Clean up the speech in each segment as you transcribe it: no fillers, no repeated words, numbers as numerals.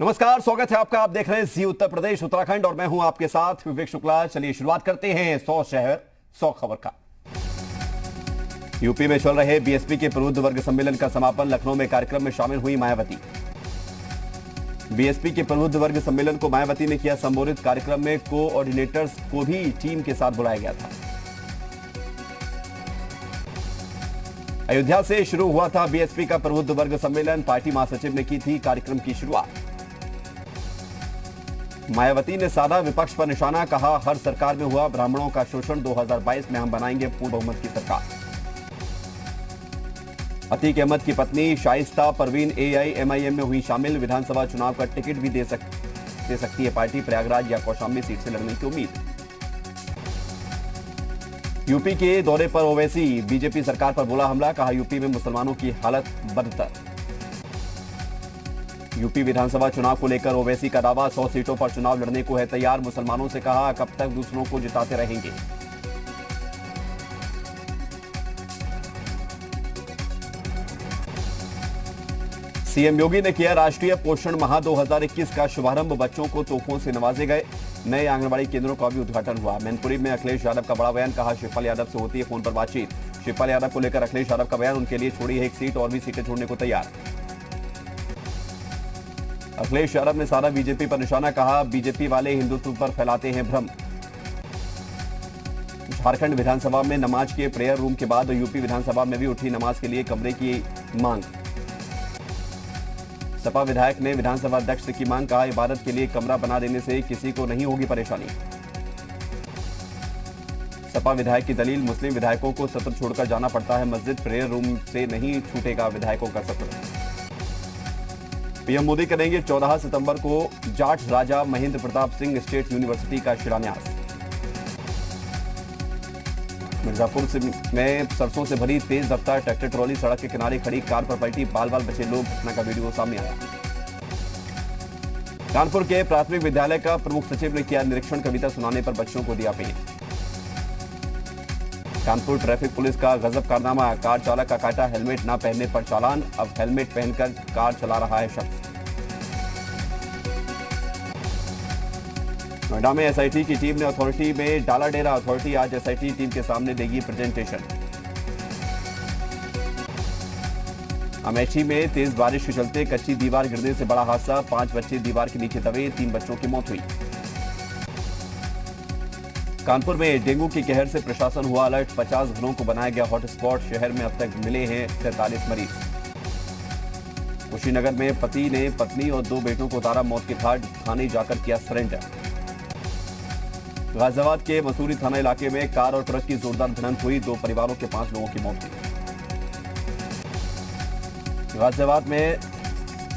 नमस्कार, स्वागत है आपका। आप देख रहे हैं जी उत्तर प्रदेश उत्तराखंड और मैं हूं आपके साथ विवेक शुक्ला। चलिए शुरुआत करते हैं 100 शहर 100 खबर का। यूपी में चल रहे बीएसपी के प्रबुद्ध वर्ग सम्मेलन का समापन। लखनऊ में कार्यक्रम में शामिल हुई मायावती। बीएसपी के प्रबुद्ध वर्ग सम्मेलन को मायावती ने किया संबोधित। कार्यक्रम में कोऑर्डिनेटर्स को भी टीम के साथ बुलाया गया था। अयोध्या से शुरू हुआ था बीएसपी का प्रबुद्ध वर्ग सम्मेलन। पार्टी महासचिव ने की थी कार्यक्रम की शुरुआत। मायावती ने साधा विपक्ष पर निशाना, कहा हर सरकार में हुआ ब्राह्मणों का शोषण, 2022 में हम बनाएंगे पूर्ण बहुमत की सरकार। अतीक अहमद की पत्नी शाइस्ता परवीन एआईएमआईएम में हुई शामिल। विधानसभा चुनाव का टिकट भी दे सकती है पार्टी। प्रयागराज या कौशाम्बी सीट से लड़ने की उम्मीद। यूपी के दौरे पर ओवैसी, बीजेपी सरकार पर बोला हमला, कहा यूपी में मुसलमानों की हालत बदतर। यूपी विधानसभा चुनाव को लेकर ओवैसी का दावा, 100 सीटों पर चुनाव लड़ने को है तैयार। मुसलमानों से कहा कब तक दूसरों को जिताते रहेंगे। सीएम योगी ने किया राष्ट्रीय पोषण माह 2021 का शुभारंभ। बच्चों को तोहफों से नवाजे गए। नए आंगनबाड़ी केंद्रों का भी उद्घाटन हुआ। मैनपुरी में अखिलेश यादव का बड़ा बयान, कहा शिवपाल यादव से होती है फोन पर बातचीत। शिवपाल यादव को लेकर अखिलेश यादव का बयान, उनके लिए छोड़ी है एक सीट और भी सीटें छोड़ने को तैयार। अखिलेश यादव ने साधा बीजेपी पर निशाना, कहा बीजेपी वाले हिंदुत्व पर फैलाते हैं भ्रम। झारखंड विधानसभा में नमाज के प्रेयर रूम के बाद यूपी विधानसभा में भी उठी नमाज के लिए कमरे की मांग। सपा विधायक ने विधानसभा अध्यक्ष से की मांग, कहा इबादत के लिए कमरा बना देने से किसी को नहीं होगी परेशानी। सपा विधायक की दलील, मुस्लिम विधायकों को सत्र छोड़कर जाना पड़ता है मस्जिद, प्रेयर रूम से नहीं छूटेगा विधायकों का सत्र। पीएम मोदी करेंगे 14 सितंबर को जाट राजा महेंद्र प्रताप सिंह स्टेट यूनिवर्सिटी का शिलान्यास। मिर्जापुर में सरसों से भरी तेज रफ्तार ट्रैक्टर ट्रॉली सड़क के किनारे खड़ी, कार पर पलटी, बाल बाल बचे लोग। घटना का वीडियो सामने आया। कानपुर के प्राथमिक विद्यालय का प्रमुख सचिव ने किया निरीक्षण, कविता सुनाने पर बच्चों को दिया पेय। कानपुर ट्रैफिक पुलिस का गजब कारनामा, कार चालक का काटा हेलमेट न पहनने पर चालान। अब हेलमेट पहनकर कार चला रहा है शख्स। नोएडा में एसआईटी की टीम ने अथॉरिटी में डाला डेरा। अथॉरिटी आज एसआईटी टीम के सामने देगी प्रेजेंटेशन। अमेठी में तेज बारिश के चलते कच्ची दीवार गिरने से बड़ा हादसा, 5 बच्चे दीवार के नीचे दबे, 3 बच्चों की मौत हुई। कानपुर में डेंगू की कहर से प्रशासन हुआ अलर्ट, 50 घरों को बनाया गया हॉटस्पॉट। शहर में अब तक मिले हैं 43 मरीज। कुशीनगर में पति ने पत्नी और 2 बेटों को उतारा मौत के घाट, थाने जाकर किया सरेंडर। गाजियाबाद के मसूरी थाना इलाके में कार और ट्रक की जोरदार भिड़ंत हुई, 2 परिवारों के 5 लोगों की मौत हुई। गाजियाबाद में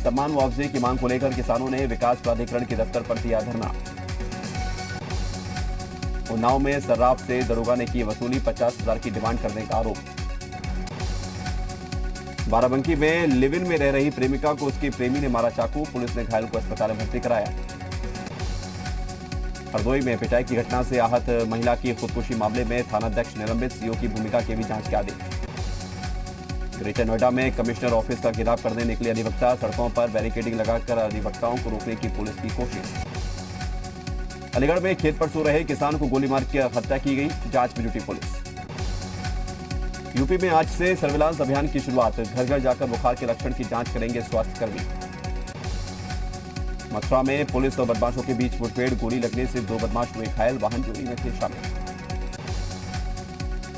सम्मान मुआवजे की मांग को लेकर किसानों ने विकास प्राधिकरण के दफ्तर पर दिया धरना। उन्नाव में सर्राफ से दरोगा ने की वसूली, 50,000 की डिमांड करने का आरोप। बाराबंकी में लिव इन में रह रही प्रेमिका को उसके प्रेमी ने मारा चाकू, पुलिस ने घायल को अस्पताल में भर्ती कराया। हरदोई में पिटाई की घटना से आहत महिला की खुदकुशी मामले में थानाध्यक्ष निलंबित, सीओ की भूमिका के भी जांच के आदेश। ग्रेटर नोएडा में कमिश्नर ऑफिस का घेराव करने निकले अधिवक्ता, सड़कों पर बैरिकेडिंग लगाकर अधिवक्ताओं को रोकने की पुलिस की कोशिश। अलीगढ़ में खेत पर सो रहे किसान को गोली मारकर हत्या की गई, जांच में जुटी पुलिस। यूपी में आज से सर्विलांस अभियान की शुरुआत, घर घर जाकर बुखार के लक्षण की जांच करेंगे स्वास्थ्यकर्मी। मथुरा में पुलिस और बदमाशों के बीच मुठभेड़, गोली लगने से 2 बदमाश हुए घायल, वाहन चोरी में थे शामिल।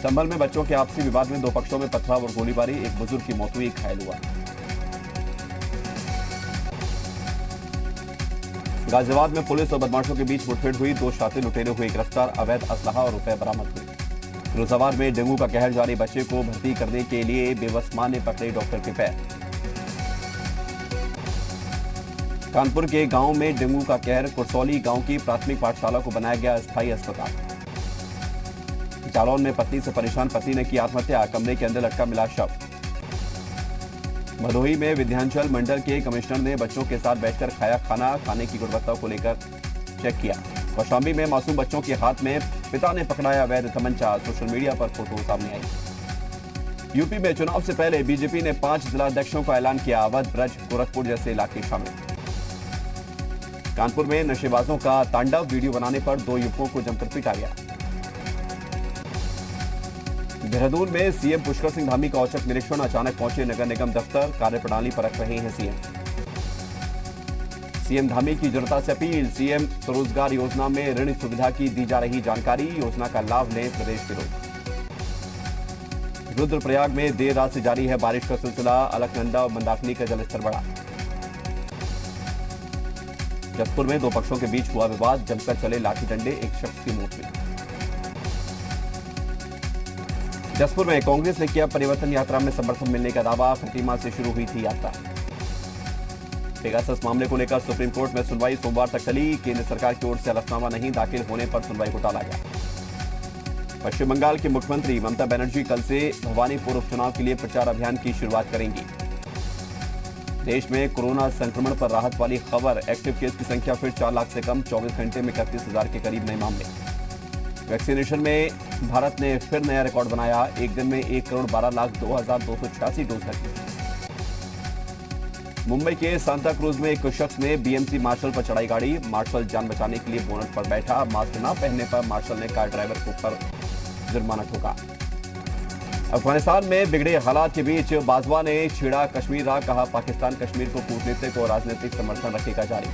संभल में बच्चों के आपसी विवाद में 2 पक्षों में पथराव और गोलीबारी, एक बुजुर्ग की मौत हुई, एक घायल हुआ। गाजियाबाद में पुलिस और बदमाशों के बीच मुठभेड़ हुई, 2 शातिर लुटेरे हुए गिरफ्तार, अवैध असलहा और रुपए बरामद हुए। फिरोजाबाद में डेंगू का कहर जारी, बच्चे को भर्ती करने के लिए बेबस मां ने पकड़े डॉक्टर के पैर। कानपुर के गांव में डेंगू का कहर, कुरसौली गांव की प्राथमिक पाठशाला को बनाया गया अस्थायी अस्पताल। जालौन में पत्नी से परेशान पति ने की आत्महत्या, कमरे के अंदर लटका मिला शव। भदोही में विंध्याचल मंडल के कमिश्नर ने बच्चों के साथ बैठकर खाया खाना, खाने की गुणवत्ता को लेकर चेक किया। कौशाम्बी में मासूम बच्चों के हाथ में पिता ने पकड़ाया अवैध तमंचा, सोशल मीडिया पर फोटो सामने आई। यूपी में चुनाव से पहले बीजेपी ने 5 जिला अध्यक्षों का ऐलान किया, अवध, ब्रज, गोरखपुर जैसे इलाके शामिल। कानपुर में नशेबाजों का तांडव, वीडियो बनाने पर 2 युवकों को जमकर पीटा गया। देहरादून में सीएम पुष्कर सिंह धामी का औचक निरीक्षण, अचानक पहुंचे नगर निगम दफ्तर, कार्यप्रणाली परख रहे हैं सीएम धामी की जनता से अपील, सीएम स्वरोजगार योजना में ऋण सुविधा की दी जा रही जानकारी, योजना का लाभ लें प्रदेश के लोग। रुद्रप्रयाग में देर रात से जारी है बारिश का सिलसिला, अलकनंदा और मंदाकिनी का जलस्तर बढ़ा। जसपुर में 2 पक्षों के बीच हुआ विवाद, जमकर चले लाठी डंडे, एक शख्स की मौत हुई। जसपुर में कांग्रेस ने किया परिवर्तन यात्रा में समर्थन मिलने का दावा, खटीमा से शुरू हुई थी यात्रा। पेगासस मामले को लेकर सुप्रीम कोर्ट में सुनवाई सोमवार तक टली, केंद्र सरकार की ओर से हलफनामा नहीं दाखिल होने पर सुनवाई को टाला गया। पश्चिम बंगाल के मुख्यमंत्री ममता बनर्जी कल से भवानीपुर उपचुनाव के लिए प्रचार अभियान की शुरुआत करेंगी। देश में कोरोना संक्रमण पर राहत वाली खबर, एक्टिव केस की संख्या फिर 4 लाख से कम, 24 घंटे में 31,000 के करीब नए मामले। वैक्सीनेशन में भारत ने फिर नया रिकॉर्ड बनाया, एक दिन में 1,12,02,286 डोज लगी। मुंबई के सांता क्रूज में एक शख्स ने बीएमसी मार्शल पर चढ़ाई गाड़ी, मार्शल जान बचाने के लिए बोनट पर बैठा, मास्क न पहनने पर मार्शल ने कार ड्राइवर को पर जुर्माना ठोका। अफगानिस्तान में बिगड़े हालात के बीच बाजवा ने छेड़ा कश्मीर राह, कहा पाकिस्तान कश्मीर को कूटनीतिक और राजनीतिक समर्थन रखेगा जारी।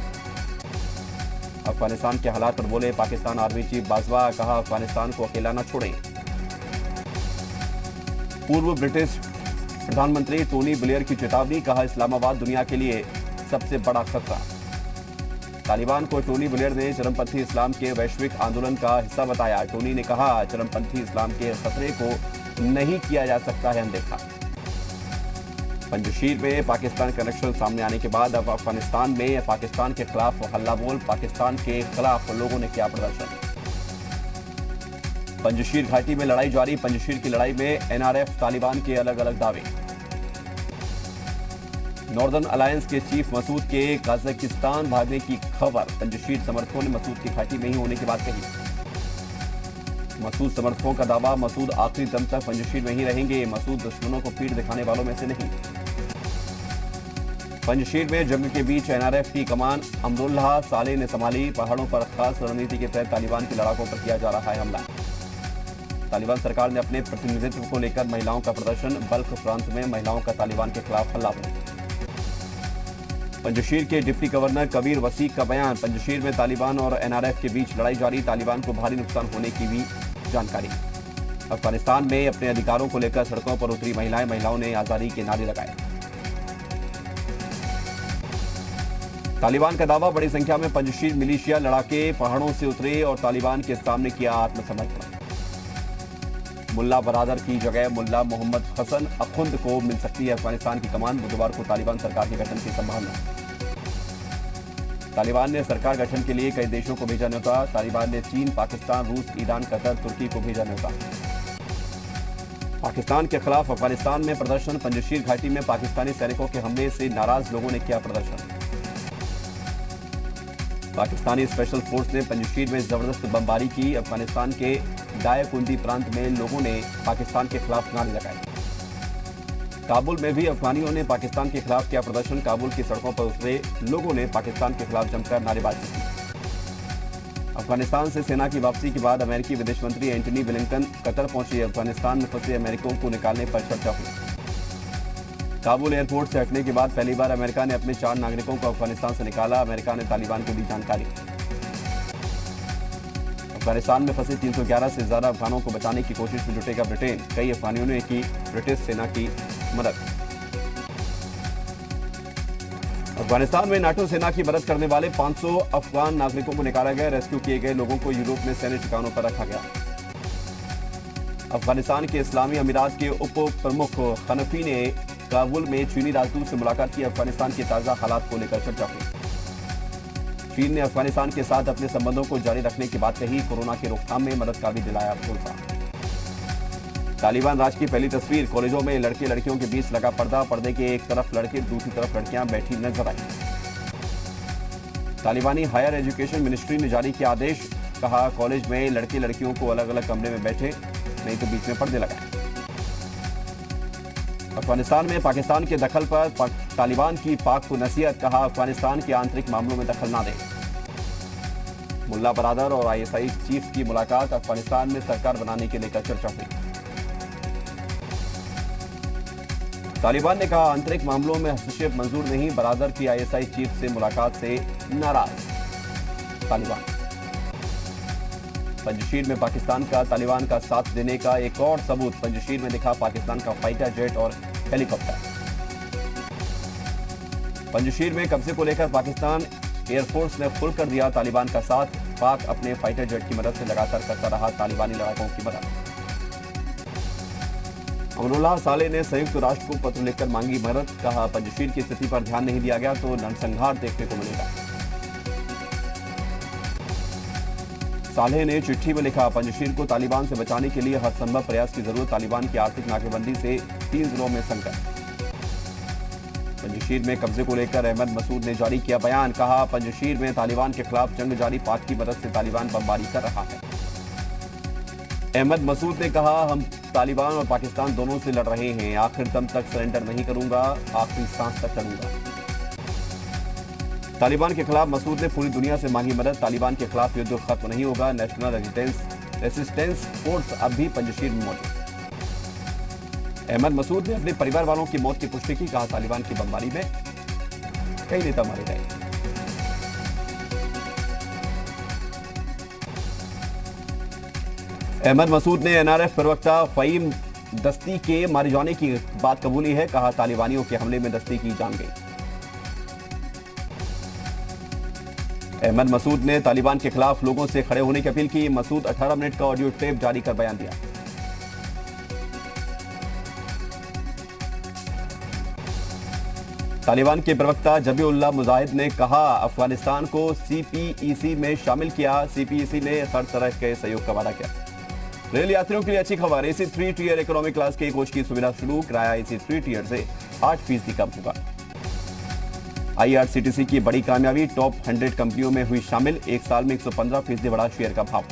अफगानिस्तान के हालात पर बोले पाकिस्तान आर्मी चीफ बाजवा, कहा अफगानिस्तान को अकेला न छोड़ें। पूर्व ब्रिटिश प्रधानमंत्री टोनी ब्लेयर की चेतावनी, कहा इस्लामाबाद दुनिया के लिए सबसे बड़ा खतरा। तालिबान को टोनी ब्लेयर ने चरमपंथी इस्लाम के वैश्विक आंदोलन का हिस्सा बताया। टोनी ने कहा चरमपंथी इस्लाम के खतरे को नहीं किया जा सकता है अनदेखा। पंजशीर में पाकिस्तान कनेक्शन सामने आने के बाद अब अफगानिस्तान में पाकिस्तान के खिलाफ हल्ला बोल, पाकिस्तान के खिलाफ लोगों ने किया प्रदर्शन। पंजशीर घाटी में लड़ाई जारी, पंजशीर की लड़ाई में एनआरएफ तालिबान के अलग अलग दावे। नॉर्दर्न अलायंस के चीफ मसूद के कजाकिस्तान भागने की खबर, पंजशीर समर्थकों ने मसूद की घाटी में ही होने की बात कही। मसूद समर्थकों का दावा, मसूद आखिरी दम तक पंजशीर में ही रहेंगे, मसूद दुश्मनों को पीठ दिखाने वालों में से नहीं। पंजशीर में जंग के बीच एनआरएफ की कमान अमरुल्लाह साले ने संभाली, पहाड़ों पर खास रणनीति के तहत तालिबान के लड़ाकों पर किया जा रहा है हमला। तालिबान सरकार ने अपने प्रतिनिधित्व को लेकर महिलाओं का प्रदर्शन, बल्ख प्रांत में महिलाओं का तालिबान के खिलाफ हल्ला बोल। पंजशीर के डिप्टी गवर्नर कबीर वसीक का बयान, पंजशीर में तालिबान और एनआरएफ के बीच लड़ाई जारी, तालिबान को भारी नुकसान होने की भी जानकारी। अफगानिस्तान में अपने अधिकारों को लेकर सड़कों पर उतरी महिलाओं ने आजादी के नारे लगाए। तालिबान का दावा, बड़ी संख्या में पंजशीर मिलिशिया लड़ाके पहाड़ों से उतरे और तालिबान के सामने किया आत्मसमर्पण। मुल्ला बरादर की जगह मुल्ला मोहम्मद हसन अखुंद को मिल सकती है अफगानिस्तान की कमान, बुधवार को तालिबान सरकार के गठन की संभावना। तालिबान ने सरकार गठन के लिए कई देशों को भेजा न्योता, तालिबान ने चीन, पाकिस्तान, रूस, ईरान, कतर, तुर्की को भेजा न्योता। पाकिस्तान के खिलाफ अफगानिस्तान में प्रदर्शन, पंजशीर घाटी में पाकिस्तानी सैनिकों के हमले से नाराज लोगों ने किया प्रदर्शन। पाकिस्तानी स्पेशल फोर्स ने पंजशीर में जबरदस्त बमबारी की, अफगानिस्तान के दायकुंदी प्रांत में लोगों ने पाकिस्तान के खिलाफ नारे लगाए। काबुल में भी अफगानियों ने पाकिस्तान के खिलाफ किया प्रदर्शन, काबुल की सड़कों पर उतरे लोगों ने पाकिस्तान के खिलाफ जमकर नारेबाजी की। अफगानिस्तान से सेना की वापसी के बाद अमेरिकी विदेश मंत्री एंटनी ब्लिंकन कतर पहुंचे, अफगानिस्तान में फंसे अमेरिकियों को निकालने पर चर्चा हुई। काबुल एयरपोर्ट से हटने के बाद पहली बार अमेरिका ने अपने 4 नागरिकों को अफगानिस्तान से निकाला, अमेरिका ने तालिबान को दी जानकारी। अफगानिस्तान में फंसे 311 से ज्यादा अफगानों को बचाने की कोशिश में जुटेगा ब्रिटेन, कई अफगानियों ने की ब्रिटिश सेना की मदद। अफगानिस्तान में नाटो सेना की मदद करने वाले 500 अफगान नागरिकों को निकाला गया, रेस्क्यू किए गए लोगों को यूरोप में सैन्य ठिकानों पर रखा गया। अफगानिस्तान के इस्लामी अमीरात के उप प्रमुख हनफी ने काबुल में चीनी राजदूत से मुलाकात की, अफगानिस्तान के ताजा हालात को लेकर चर्चा हुई। चीन ने अफगानिस्तान के साथ अपने संबंधों को जारी रखने की बात कही, कोरोना की रोकथाम में मदद का भी दिलाया भरोसा। तालिबान राज की पहली तस्वीर, कॉलेजों में लड़के लड़कियों के बीच लगा पर्दा, पर्दे के एक तरफ लड़के दूसरी तरफ लड़कियां बैठी नजर आई। तालिबानी हायर एजुकेशन मिनिस्ट्री ने जारी किया आदेश, कहा कॉलेज में लड़के लड़कियों को अलग अलग कमरे में बैठे, नहीं तो बीच में पर्दे लगाए। अफगानिस्तान में पाकिस्तान के दखल पर तालिबान की पाक को नसीहत, कहा अफगानिस्तान के आंतरिक मामलों में दखल ना दें। मुल्ला बरादर और आईएसआई चीफ की मुलाकात, अफगानिस्तान में सरकार बनाने के लेकर चर्चा हुई। तालिबान ने कहा आंतरिक मामलों में हस्तक्षेप मंजूर नहीं, बरादर की आईएसआई चीफ से मुलाकात से नाराज तालिबान। पंजशीर में पाकिस्तान का तालिबान का साथ देने का एक और सबूत, पंजशीर में दिखा पाकिस्तान का फाइटर जेट और हेलीकॉप्टर। पंजशीर में कब्जे को लेकर पाकिस्तान एयरफोर्स ने खुलकर दिया तालिबान का साथ, पाक अपने फाइटर जेट की मदद से लगातार करता रहा तालिबानी लड़ाकों की मदद। अमरुल्लाह साले ने संयुक्त राष्ट्र को पत्र लिखकर मांगी मदद, कहा पंजशीर की स्थिति पर ध्यान नहीं दिया गया तो नरसंहार देखने को मिलेगा। साले ने चिट्ठी में लिखा पंजशीर को तालिबान से बचाने के लिए हर संभव प्रयास की जरूरत, तालिबान की आर्थिक नाकेबंदी से 3 जिलों में संकट। पंजशीर में कब्जे को लेकर अहमद मसूद ने जारी किया बयान, कहा पंजशीर में तालिबान के खिलाफ जंग जारी, पाक की मदद से तालिबान बमबारी कर रहा है। अहमद मसूद ने कहा हम तालिबान और पाकिस्तान दोनों से लड़ रहे हैं, आखिर दम तक सरेंडर नहीं करूंगा, आखिरी सांस तक लड़ूंगा। तालिबान के खिलाफ मसूद ने पूरी दुनिया से मांगी मदद, तालिबान के खिलाफ युद्ध खत्म नहीं होगा, नेशनल रेजिस्टेंस फोर्स अब भी पंजशीर में मौजूद। अहमद मसूद ने अपने परिवार वालों की मौत की पुष्टि की, कहा तालिबान की बमबारी में कई नेता मारे गए। अहमद मसूद ने एनआरएफ प्रवक्ता फहीम दस्ती के मारे जाने की बात कबूली है, कहा तालिबानियों के हमले में दस्ती की जान गई। अहमद मसूद ने तालिबान के खिलाफ लोगों से खड़े होने की अपील की, मसूद 18 मिनट का ऑडियो टेप जारी कर बयान दिया। तालिबान के प्रवक्ता जबीउल्लाह मुजाहिद ने कहा अफगानिस्तान को सीपीईसी में शामिल किया, सीपीईसी ने हर तरह के सहयोग का वादा किया। रेल यात्रियों के लिए अच्छी खबर, एसी 3 टियर इकोनॉमी क्लास के कोच की सुविधा शुरू, किराया एसी 3 टियर से 8% कम होगा। आईआरसीटीसी की बड़ी कामयाबी, टॉप 100 कंपनियों में हुई शामिल, एक साल में 115% बढ़ा शेयर का भाव।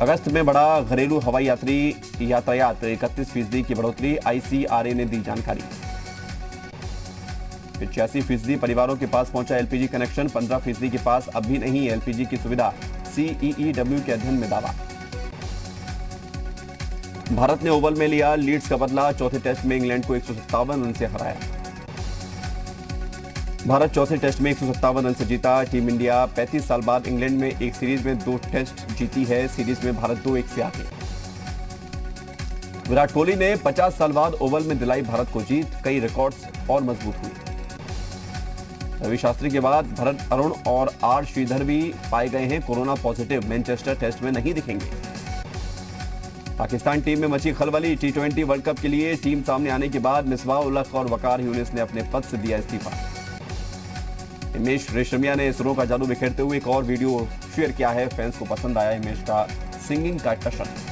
अगस्त में बढ़ा घरेलू हवाई यात्री यातायात, 31% की बढ़ोतरी, आईसीआरए ने दी जानकारी। 85% परिवारों के पास पहुंचा एलपीजी कनेक्शन, 15% के पास अब भी नहीं एलपीजी की सुविधा, सीईईडब्ल्यू के अध्ययन में दावा। भारत ने ओवल में लिया लीड्स का बदला, चौथे टेस्ट में इंग्लैंड को 157 रन से हराया। भारत चौथे टेस्ट में 157 रन से जीता, टीम इंडिया 35 साल बाद इंग्लैंड में एक सीरीज में 2 टेस्ट जीती है, सीरीज में भारत 2-1 से आगे। विराट कोहली ने 50 साल बाद ओवल में दिलाई भारत को जीत, कई रिकॉर्ड्स और मजबूत हुए। रवि शास्त्री के बाद भरत अरुण और आर श्रीधर भी पाए गए हैं कोरोना पॉजिटिव, मैनचेस्टर टेस्ट में नहीं दिखेंगे। पाकिस्तान टीम में मची खलबली, T20 वर्ल्ड कप के लिए टीम सामने आने के बाद मिसबाह-उल-हक और वकार यूनिस ने अपने पद से दिया इस्तीफा। हिमेश रेशमिया ने इसरो का जादू बिखेरते हुए एक और वीडियो शेयर किया है, फैंस को पसंद आया हिमेश का सिंगिंग का टशन।